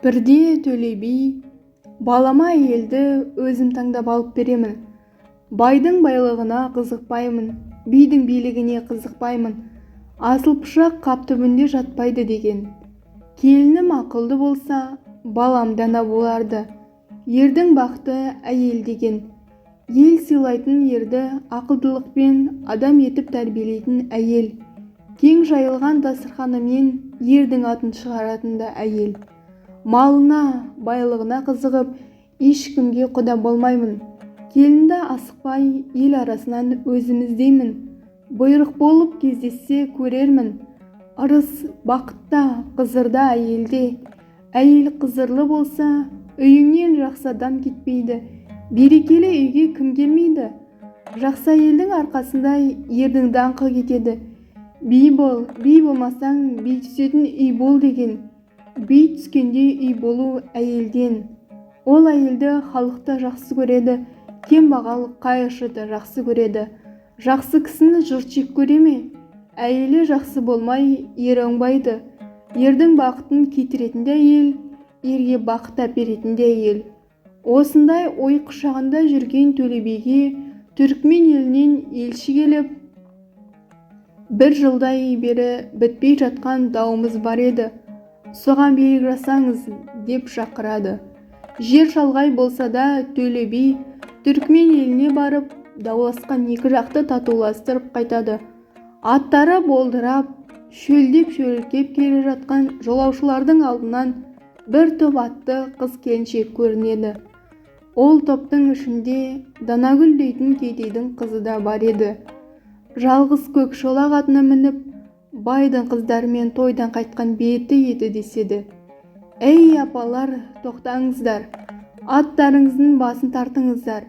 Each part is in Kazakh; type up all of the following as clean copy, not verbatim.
Бірде Төле би, балама әйелді өзім таңдап алып беремін. Байдың байлығына қызықпаймын, бидің билігіне қызықпаймын. Асыл пышақ қап түбінде жатпайды деген. Келінім ақылды болса, балам дана боларды. Ердің бақты әйел деген. Ел сыйлайтын ерді ақылдылықпен адам етіп тәрбиелейтін әйел. Кең жайылған дастарханымен ердің атын шығаратын да әйел. Малына, байлығына қызығып, ешкімге құда болмаймын. Келінді асықпай ел арасынан өзім іздеймін. Бұйрық болып кездессе көрермін. Ырыс бақытта, қызырда әйелде. Әйел қызырлы болса, үйіңнен жақсы адам кетпейді. Берекелі үйге кім келмейді? Жақсы әйелдің арқасында ердің даңқы кетеді. Би бол, би болмасаң, би түсетін үй бол деген. Би түскенде үй болу әйелден. Ол әйелді халықта жақсы көреді, кембағал қайыршыды жақсы көреді. Жақсы кісіні жұрт жек көре ме? Әйелі жақсы болмай, ер оңбайды. Ердің бақытын кетіретін де әйел, ерге бақыт әперетін де әйел. Осындай ой құшағында жүрген Төле биге Түрікмен елінен елші келіп, бір жылдай бері бітпей жатқан дауымыз бар еді. Соған билік жасаңыз деп шақырады. Жер шалғай болса да Төле би Түрікмен еліне барып, дауласқан екі жақты татуластырып қайтады. Аттары болдырап, шөлдеп шөлкеп келе жатқан жолаушылардың алдынан бір топ атты қыз-келіншек көрінеді. Ол топтың ішінде Данагүл дейтін кедейдің қызы да бар еді. Жалғыз көк шолақ атына мініп, байдың қыздарымен тойдан қайтқан беті еді деседі. Ей апалар, тоқтаңыздар, аттарыңыздың басын тартыңыздар.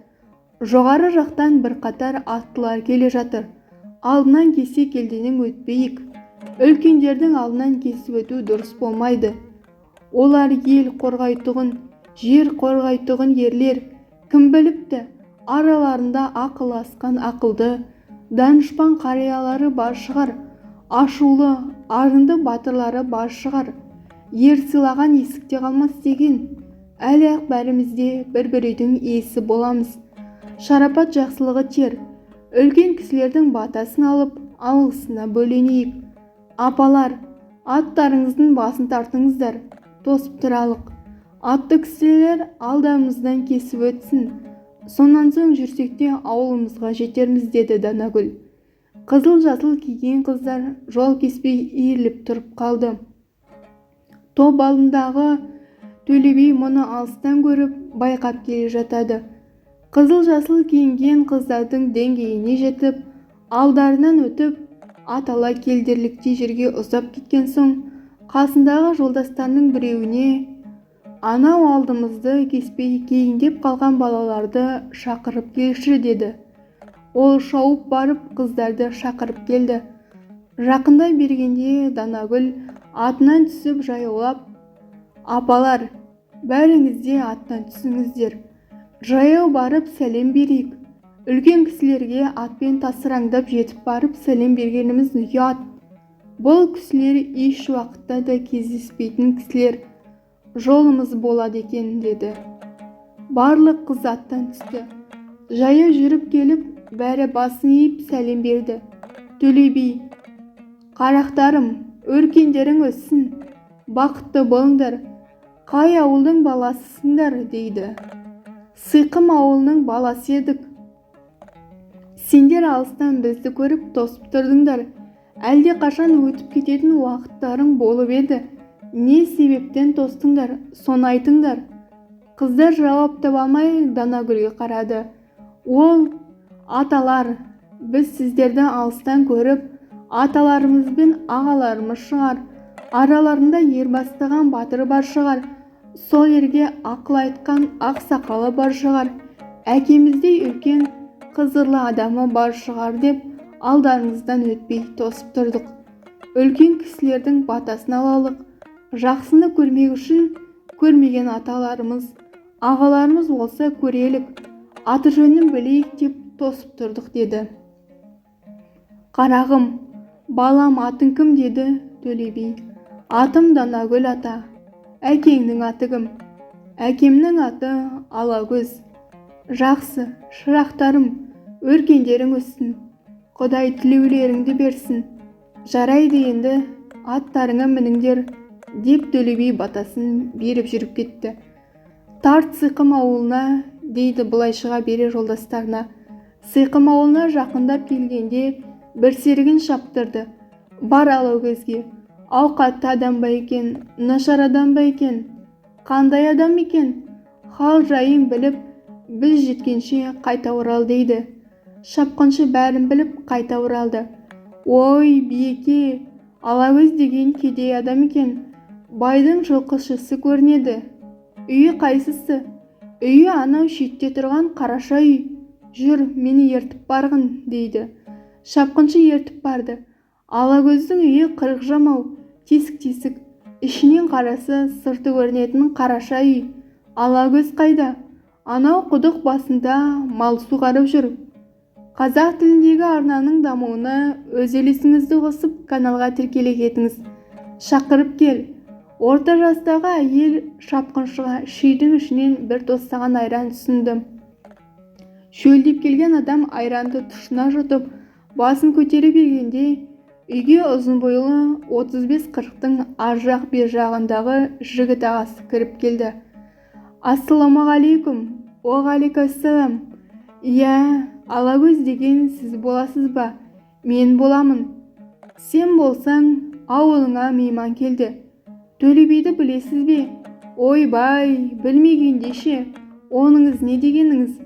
Жоғары жақтан бір қатар аттылар келе жатыр. Алдынан кесе келденің өтпейік. Үлкендердің алдынан кесіп өту дұрыс болмайды. Олар ел қорғайтұғын, жер қорғайтұғын ерлер. Кім біліпті, араларында ақыл асқан ақылды, данышпан қариялары бар шығар. Ашулы, арынды батырлары бар шығар. Ер сыйлаған есікте қалмас деген. Әлі-ақ бәрімізде бір-бір үйдің иесі боламыз. Шарапат жақсылығы тер. Үлкен кісілердің батасын алып, алғысына бөленейік. Апалар, аттарыңыздың басын тартыңыздар, тосып тұралық. Атты кісілер алдамыздан кесіп өтсін. Сонан соң жүрсекте ауылымызға жетерміз, деді Данагүл. Қызыл-жасыл киген қыздар жол кеспей иіріліп тұрып қалды. Топ алдындағы Төле би мұны алыстан көріп, байқап келе жатады. Қызыл-жасыл киінген қыздардың деңгейіне жетіп, алдарынан өтіп, атала келдерліктей жерге ұзап кеткен соң, қасындағы жолдастарының біреуіне анау алдымызды кеспей кейіндеп қалған балаларды шақырып келші деді. Ол шауып барып қыздарды шақырып келді. Жақындай бергенде Данагүл атынан түсіп жаяулап, апалар, бәріңіз де аттан түсіңіздер. Жаяу барып сәлем берейік. Үлкен кісілерге атпен тасыраңдап жетіп барып сәлем бергеніміз ұят. Бұл кісілер еш уақытта да кездеспейтін кісілер. Жолымыз болады екен, деді. Барлық қыз аттан түсті. Жаяу жүріп келіп, бәрі басын иіп сәлем берді. Төле би, қарақтарым, өркендерің өссін, бақытты болыңдар. Қай ауылдың баласысыңдар, дейді. Сиқым ауылының баласы едік. Сендер алыстан бізді көріп тосып тұрдыңдар. Әлде қашан өтіп кететін уақыттарың болып еді. Не себептен тостыңдар, соны айтыңдар. Қыздар жауап таба алмай Данагүлге қарады. Ол, аталар, біз сіздерді алыстан көріп, аталарымыз бен ағаларымыз шығар. Араларында ер бастаған батыр бар шығар. Сол ерге ақыл айтқан ақ сақалы бар шығар. Әкеміздей үлкен қызырлы адамы бар шығар деп алдарыңыздан өтпей тосып тұрдық. Үлкен кісілердің батасын алалық. Жақсыны көрмек үшін көрмеген аталарымыз, ағаларымыз болса көрелік. Аты жөнін білейік деп тосып тұрдық, деді. Қарағым, балам, атың кім, деді Төле би. Атым Данагүл ата. Әкеңнің аты кім? Әкемнің аты Алакөз. Жақсы, шырақтарым, өркендерің өссін. Құдай тілеулеріңді берсін. Жарайды енді, аттарыңа мініңдер, деп Төле би батасын беріп жүріп кетті. Тарт Сиқым ауылына, дейді былай шыға бере жолдастарына. Сиқым ауылына жақындап келгенде бір серігін шаптырды. Бар Алакөзге, ауқатты адам ба екен, нашар адам ба екен, қандай адам екен, хал жайын біліп, біз жеткенше қайта орал дейді. Шапқыншы бәрін біліп қайта оралды. Ой, биеке, Алакөз деген кедей адам екен, байдың жылқышысы көрінеді. Үйі қайсысы? Үйі анау шетте тұрған қараша үй. Жүр, мені ертіп барғын, дейді. Шапқыншы ертіп барды. Алакөздің үйі қырық жамау, тесік-тесік, ішінен қарасы сырты көрінетін қараша үй. Алакөз қайда? Анау құдық басында мал суғарып жүр. Қазақ тіліндегі арнаның дамуына өз үлесіңізді қосып каналға тіркеле кетіңіз. Шақырып кел. Орта жастағы әйел шапқыншыға шидің ішінен бір тостаған айран ұсынды. Шөлдеп келген адам айранды тұшына жұтып, басын көтере бергенде, үйге ұзын бойлы 35-40-тың ар жақ бер жағындағы жігіт ағасы кіріп келді. Ассаламағалейкум. Уағалейкуассалам. Иә, Алакөз деген сіз боласыз ба? Мен боламын. Сен болсаң, ауылыңа мейман келді. Төле биді білесіз бе? Ойбай, білмегенде ше, оныңыз не дегеніңіз?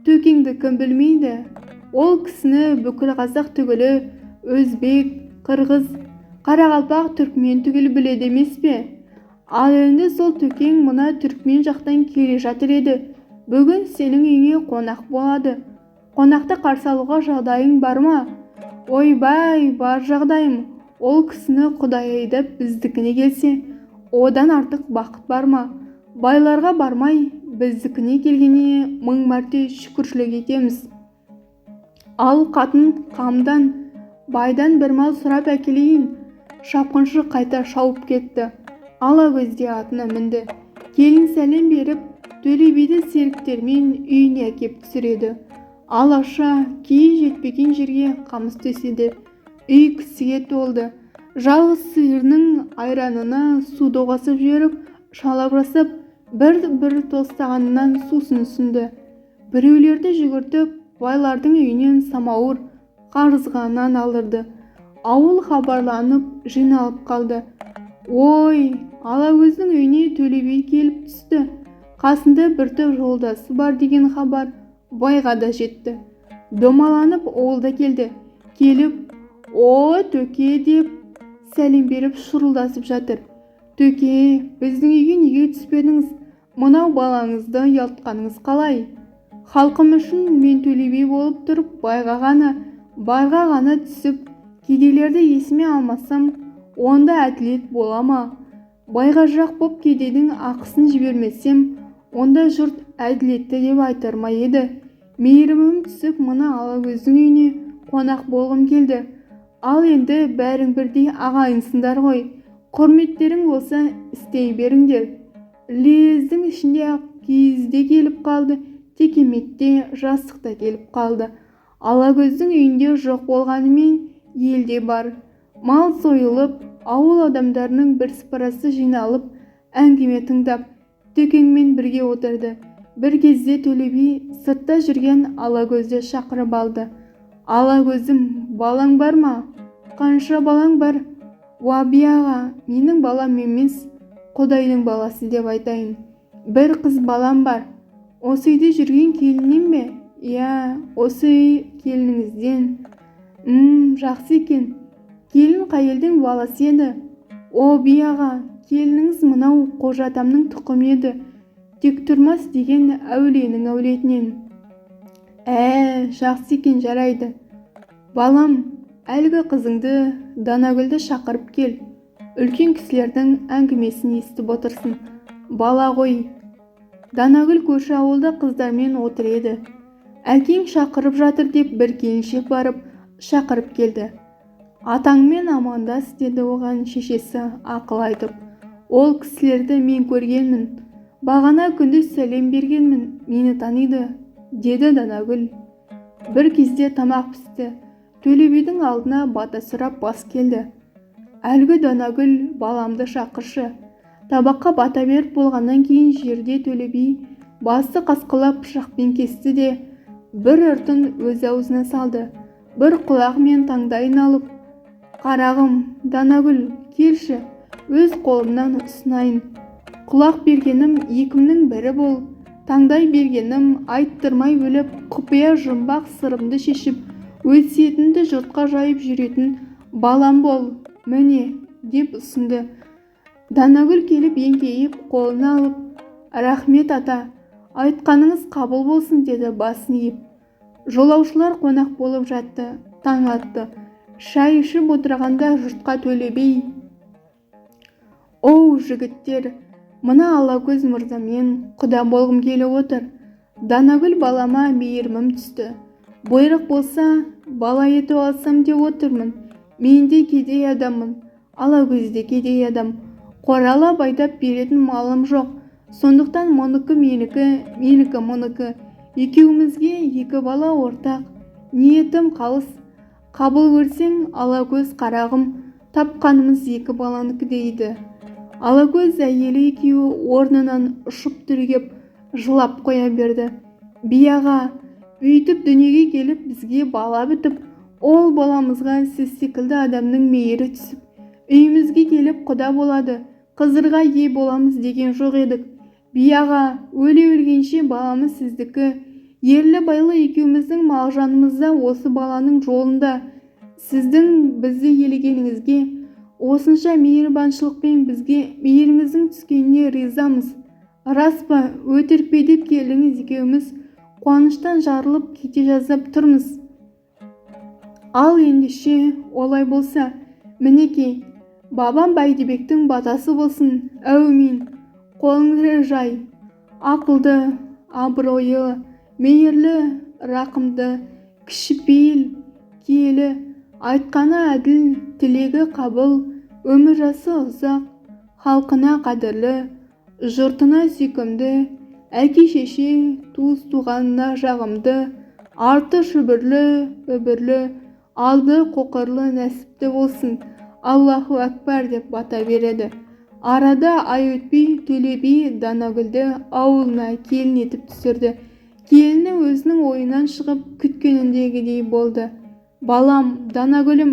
Төкеңді кім білмейді? Ол кісіні бүкіл қазақ түгілі, өзбек, қырғыз, қарақалпақ, түркмен түгіл біледі емес пе? Ал енді сол төкең мұна түркмен жақтан келе жатыр еді. Бүгін сенің үйіңе қонақ болады. Қонақты қарсы алуға жағдайың бар ма? Ойбай, бар жағдайым. Ол кісіні Құдай айдап біздікіне келсе, одан артық бақыт бар ма? Байларға бармай, біздікіне келгеніне 1000 мәрте шүкіршілік етеміз. Ал қатын қамдан, байдан бір мал сұрап әкелейін. Шапқыншы қайта шауып кетті. Алакөз де атына мінді. Келін сәлем беріп, Төле биді серіктермен үйіне әкеп түсіреді. Алаша киіз жетпеген жерге қамыс төседі. Үй кісіге толды. Жалғыз сиырның айранына суды қосып жіберіп, шалап жасап, бір тостағанынан сусын ұсынды. Біреулерді жүгіртіп, байлардың үйінен самауыр, қарызғаннан алдырды. Ауыл хабарланып, жиналып қалды. Ой, Алакөздің үйіне Төле би келіп түсті. Қасында бір топ жолдасы бар деген хабар байға да жетті. Домаланып ауылда келді. Келіп, о, төке деп сәлем беріп шұрылдасып жатыр. Төке, біздің үйге неге түспедіңіз? Мынау балаңызды ұялтқаныңыз қалай? Халқым үшін мен Төле би болып тұрып, барға ғана түсіп, кедейлерді есіме алмасам, онда әділет бола ма? Байға жақ боп кедейдің ақысын жібермесем, онда жұрт әділетті деп айтар ма еді? Мейірімім түсіп, мына Алакөздің үйіне қонақ болғым келді. Ал енді бәрің бірдей ағайынсыңдар ғой. Құрметтерің болса істей беріңдер. Лездің ішінде ақ киізде келіп қалды, текеметте, жастықта келіп қалды. Алакөздің үйінде жоқ болғанымен елде бар. Мал сойылып, ауыл адамдарының бірсыпырасы жиналып, әңгіме тыңдап, төкеңмен бірге отырды. Бір кезде Төле би сыртта жүрген Алакөзді шақырып алды. Алакөзім, балаң бар ма? Қанша балаң бар? Уа би аға, менің балам емес, Құдайдың баласы деп айтайын. Бір қыз балам бар. Осы үйде жүрген келіннен бе? Иә, осы үй келініңізден. Жақсы екен. Келін қай елдің баласы еді? О би аға, келініңіз мынау қожа атамның тұқымы еді. Тектұрмас деген әулиенің әулетінен. Жақсы екен, жарайды. Балам, әлгі қызыңды, Данагүлді шақырып кел. Үлкен кісілердің әңгімесін естіп отырсын. Бала ғой. Данагүл көрші ауылда қыздармен отыр еді. Әкең шақырып жатыр деп бір келіншек барып шақырып келді. Атаңмен амандас, деді оған шешесі ақыл айтып. Ол кісілерді мен көргенмін. Бағана күндіз сәлем бергенмін, мені таниды, деді Данагүл. Бір кезде тамақ пісті. Төле бидің алдына бата сұрап бас келді. Әлгі Данагүл, баламды шақыршы. Табаққа бата беріп болғаннан кейін жерде Төле би басты қасқалап пышақпен кесті де бір ұртын өз аузына салды. Бір құлағымен таңдайын алып, қарағым, Данагүл, келші, өз қолымнан ұсынайын. Құлақ бергенім екімнің бірі бол, таңдай бергенім айттырмай өліп, құпия жұмбақ сырымды шешіп, өсиетімді жұртқа жайып жүретін балам бол, міне, деп ұсынды. Данагүл келіп еңкейіп қолына алып, рахмет ата, айтқаныңыз қабыл болсын, деді басын иіп. Жолаушылар қонақ болып жатты, таң атты. Шай ішіп отырғанда жұртқа Төле би: «Оу, жігіттер, мына Алакөз мырзамен құда болғым келіп отыр. Данагүл балама мейірімім түсті. Бұйрық болса, бала етіп алсам деп отырмын. Мен де кедей адаммын, Алакөз де кедей адам. Қоралап айдап беретін малым жоқ. Сондықтан мұныкі менікі, менікі мұныкі. Екеумізге екі бала ортақ. Ниетім қалыс. Қабыл көрсең, Алакөз қарағым, тапқанымыз екі баланыкі», дейді. Алакөз әйелі екеуі орнынан ұшып түрегеп жылап қоя берді. «Би аға, бүйтіп дүниеге келіп бізге бала бітіп, ол баламызға сіз секілді адамның мейірі түсіп, үйімізге келіп құда болады, қызырға ие боламыз деген жоқ едік. Би аға, өле-өлгенше баламыз сіздікі. Ерлі-байлы екеуміздің мал-жанымызда осы баланың жолында. Сіздің бізді елегеніңізге, осынша мейірбаншылықпен бізге мейіріңіздің түскеніне ризамыз. Рас па, өтірік пе деп келдіңіз, екеуміз қуаныштан жарылып кете жаздап тұрмыз. Ал ендеше олай болса, мінекей, бабам Бәйдібектің батасы болсын, әумин. Қолыңды жай, ақылды, абыройлы, мейірлі, рақымды, кішіпейіл, киелі, айтқаны әділ, тілегі қабыл, өмір жасы ұзақ, халқына қадірлі, жұртына сүйкімді, әке-шеше, туыс-туғанына жағымды, арты шүбірлі, үбірлі, алды қоқырлы нәсіпті болсын. Аллаху әкбар, деп бата береді. Арада ай өтпей Төле би Данагүлді ауылына келін етіп түсірді. Келіні өзінің ойынан шығып күткеніндегідей болды. «Балам, Данагүлім,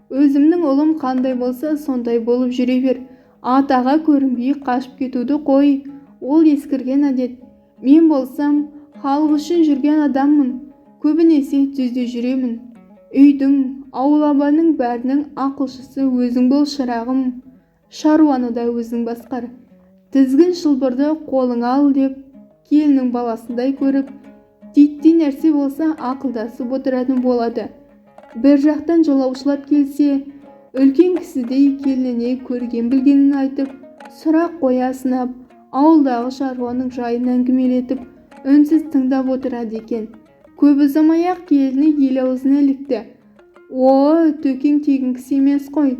өзімнің ұлым қандай болса сондай болып жүре бер. Атаға көрінбей қашып кетуді қой, ол ескірген әдет. Мен болсам халық үшін жүрген адаммын, көбінесе түзде жүремін. Үйдің, ауыл-абаның бәрінің ақылшысы өзің бол, шырағым. Шаруаны да өзің басқар. Тізгін шылбырды қолыңа ал», деп келінің баласындай көріп, титтей нәрсе болса ақылдасып отыратын болады. Бір жақтан жолаушылап келсе, үлкен кісідей келініне көрген-білгенін айтып, сұрақ қоя сынап, ауылдағы шаруаның жайын әңгімелетіп, үнсіз тыңдап отырады екен. Көп ұзамай-ақ келіні ел аузына ілікті. «О, төкең тегін кісі емес қой,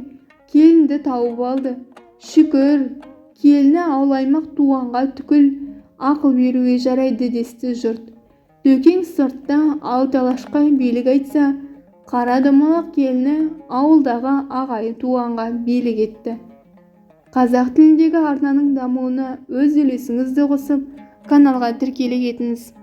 келінді тауып алды. Шүкір, келіні аулаймақ туғанға түгіл ақыл беруге жарайды», десті жұрт. Төкең сыртта алталашқа билік айтса, қара домалақ келіні ауылдағы ағайын туғанға билік етті. Қазақ тіліндегі арнаның дамуына өз үлесіңізді қосып, каналға тіркеле кетіңіз.